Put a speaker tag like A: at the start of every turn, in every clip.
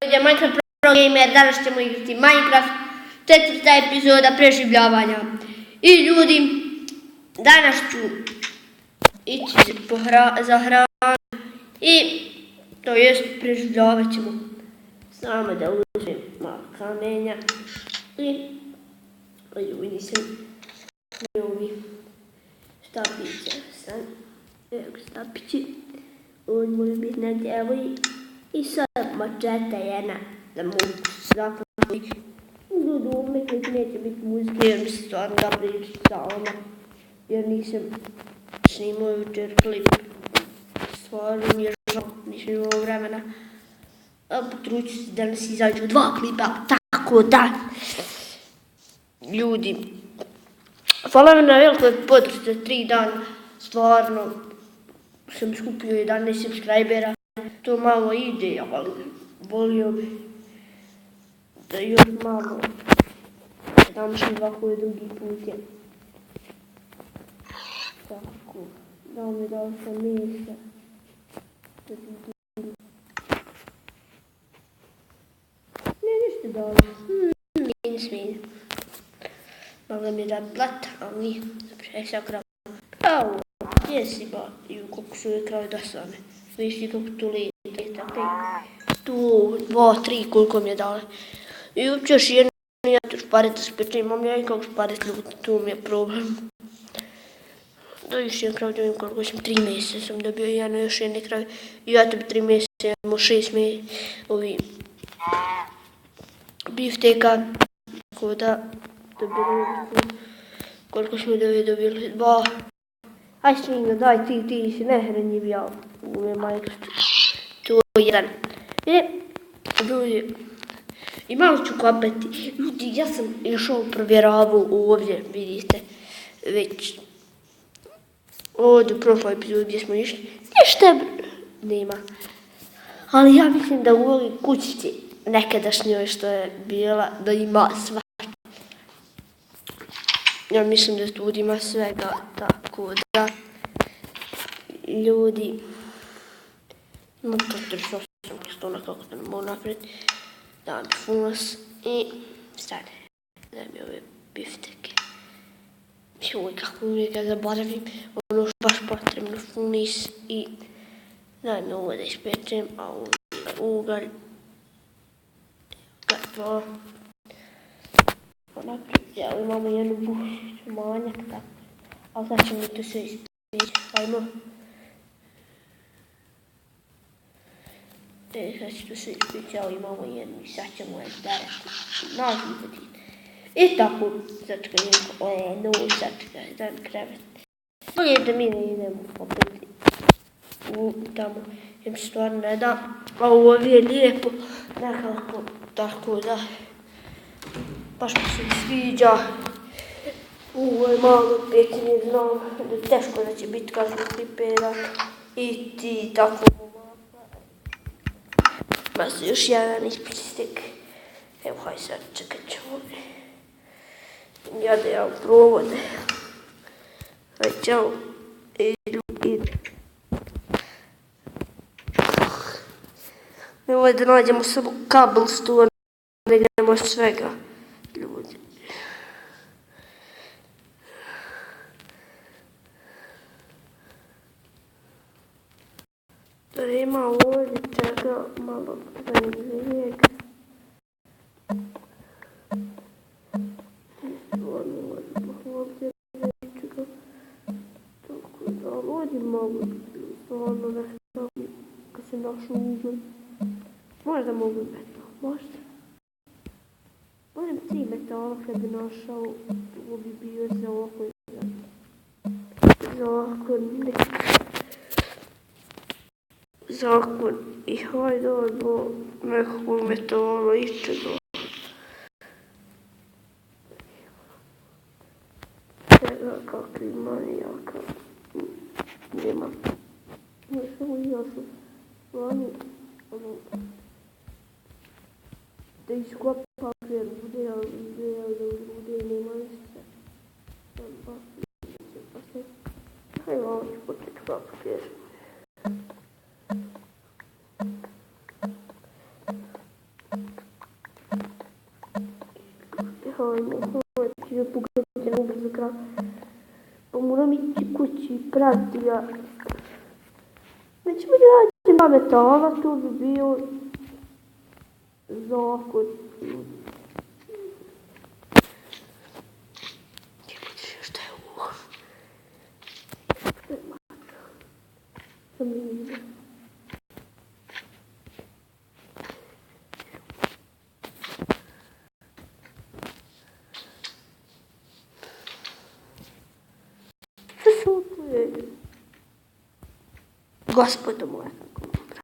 A: Ja Minecraft Pro Gamer, danas ćemo igrati Minecraft, 4. epizoda preživljavanja. I ljudi, danas ću ići za hranu i to jest preživljavat ćemo. Samo da uzmem malo kamenja i ljudi sam ovi štapiće sam. Evo štapići, ovdje može biti negdje, evo i sad mačeta jedna da mogu zaklati. Ljudi umjetnik neće biti muzike jer mi se stvarno da pričati sa ona. Jer nisam snimao jučer klip. Stvarno mi je žao, nisam imao vremena. A potruću se da nas izađu 2 klipa, tako da. Ljudi, hvala mi na velikoj podršci za 3 dana. Stvarno sam skupio 11 subscribera. To malo ide, ali volio bi da još malo dam što ovako i drugi put je. Tako, dao mi dao sam mjesta. Ne, ništa dao. Ne smijem. Mogla mi da plat, ali nije. Zapravo sam krav. Au, gdje si ba? Ju, koliko su uvijek kravi da same. Viš ti kako tu leta, tu 2, 3 koliko mi je dale. I uopće još jedno ja tu špariti speče, imam ja i kako špariti ljudi, tu mi je problem. Da još jedan krav da vidim koliko sam 3 mjeseca sam dobio jedno još jedne krave. I ja tebi 3 mjeseca imamo 6 mjeseca ovi bifteka. Tako da dobili koliko smo dobili 2. Aj svinja, daj ti si nehranjiv ja u Minecraftu. To je jedan. Ljudi, i malo ću kopati. Ljudi, ja sam išao provjeravao ovdje, vidite, već ovdje u prošloj epizodi gdje smo išli. Ništa nema. Ali ja mislim da u ovoj kućici nekadašnjoj što je bila, da ima svašta. Ja mislim da tu ima svega, tako da ljudi ima 48 kristona kako da ne mogu napraviti. Dam mi funas i sad daj mi ove bifteke. Joj, kako uvijek ja zaboravim, ono što baš potrebno funis i daj mi ovo da ispečem, a ovo je ugalj. To. Evo imamo jednu bušiću manjak, tako. Ali sad ćemo to sve ispeći. Ajmo. Sad ću to sve ispeći, evo imamo jednu i sad ćemo je zdarati. Nazivati. I tako, sačkaj jedno, sačkaj, daj mi krevet. Bolje da mi ne idemo opet tamo, jer mi se stvarno ne da. A ovo je lijepo, nekako, tako da. Baš mi se sviđa. Ovo je malo pekinje, znam da je teško da će biti kažu klipera. I ti tako ima se još jedan ispistek. Evo haj sad čekat ćemo. Ja da ja provode. Haj čao. Evo da nađemo samo cobblestone, da idemo svega. Ljudi. Da ima ovdje čega malo zanimljivijeg. Ovdje nečega. Tako da ovdje mogu stvarno nešto kad se našu ugled. Možda mogu metal, možda. Moram 3 metala kad bi našao, ovo bi bio za oko zakon i hajde odbo nekog metala ičega. Čega kakvi manijaka nema. Ne samo ja sam vani, da iskopam jer bude, da bude nema ništa. Hajde malo ću početi kopati jer Ajme, ću pogledati na ubrzo kraj. Pa moram ići kući i pratiti ja. Nećemo da nađem pametala, tu bi bio zakon. Šta je ovo? Sam vidim. Šta se ovo tu je? Gospodo moja, kako mi je drago.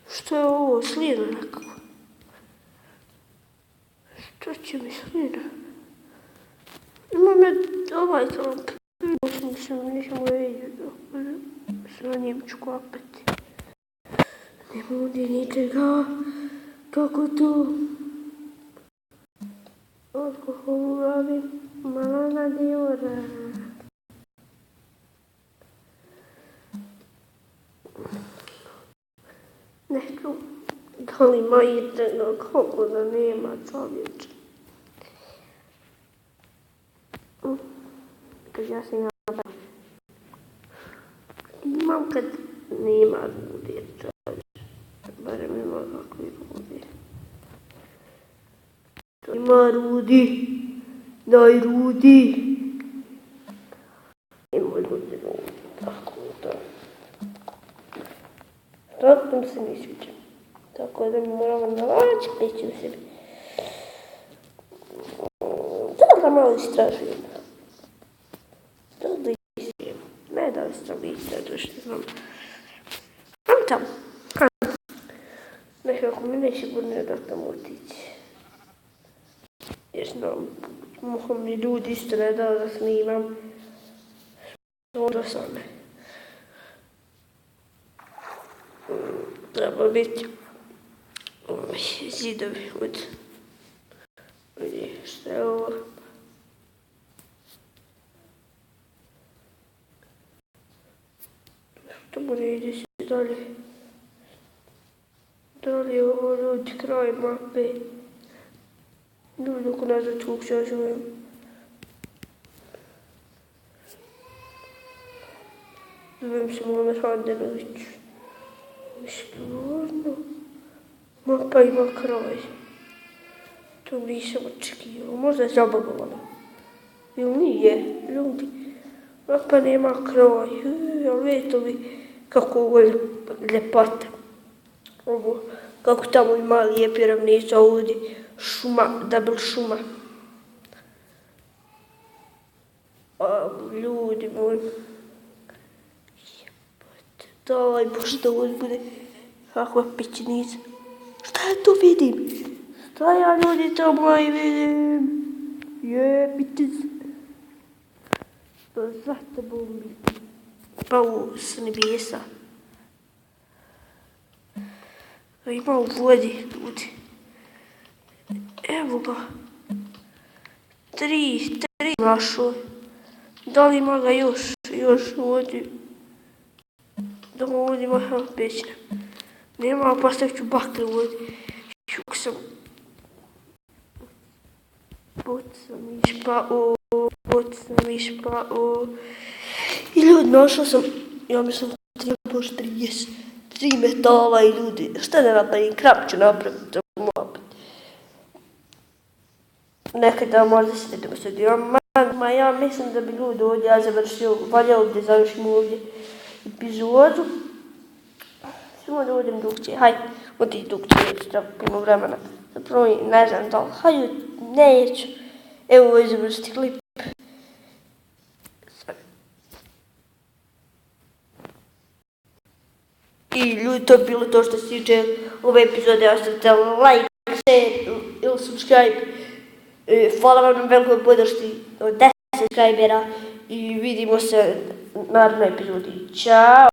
A: Što je ovo? Slina nekako. Što će mi slina? Imam ja ovaj klamp. Nisam ga vidio. Sa njim ću kopati. Nema ovdje ničega. Kako to? Alkohol u glavi. Malana Diora. Nešto. Da li ima jedno? Kako da nema čovječe? Kad ja sam napravila. Imam kad nema ljudi čovječe. Barem ima kakvi ljudi. Ima Rudi. Daj Rudi. Ima ljudi. Tako da. Ratnom se ne sviđa. Tako da mi moramo nalaći peći u sebi. Da malo istražujem. Da istražujem. Ne da li sam istražujem, što znam. Tam. Nekako mi neće budne da tam otići. Jer znam, mogu mi ljudi isto ne dao da snimam. Onda same. Treba biti zidovi od... Šta je ovo? Što mu ne ide se dalje? Da li je ovo ljudi kraj mape? Ljudi oko nazad uopće ja živim. Zovem se Muamer Handenović. Stvarno? Mapa ima kraj. To nisam očekivao. Možda je zabagovano. Ili nije? Ljudi. Mapa nema kraj. Ali vidite li kako ovo je ljepota. Ovo. Kako tamo ima lijepi ravnica ovdje. Šuma, double šuma. Ljudi moji. Daj Bože da ovo bude kakva pećenica. Šta ja tu vidim? Šta ja ljudi tamo i vidim? Jebite se. Pa zato bombi. Pa u snebesa. Ima u vodi ljudi. Evo ga. Tri našoj. Da li ima ga još vodi? Da mu ovdje ima pećina. Nema, pa stavit ću bakre u vodi. Šuk sam. Bot sam išpao. I ljudi, našao sam, ja mislim, 3 metala i ljudi. Šta da napravim? Krap ću napraviti za opet. Nekada možda se vidimo sad. Ja mislim da bi ljudi ovdje ja završio, valjao da završim ovdje epizodu. Samo da uđem dugče. Hajde, odi dugče, treba puno vremena. Zapravo ne znam da li. Hajde, neću. Evo ovo je završiti klip. I ljudi, to je bilo to što se tiče ove epizode. Ostavite like, share ili subscribe. Hvala vam na velikoj podršci od 10 subscribera i vidimo se u narednoj epizodi. Ćao!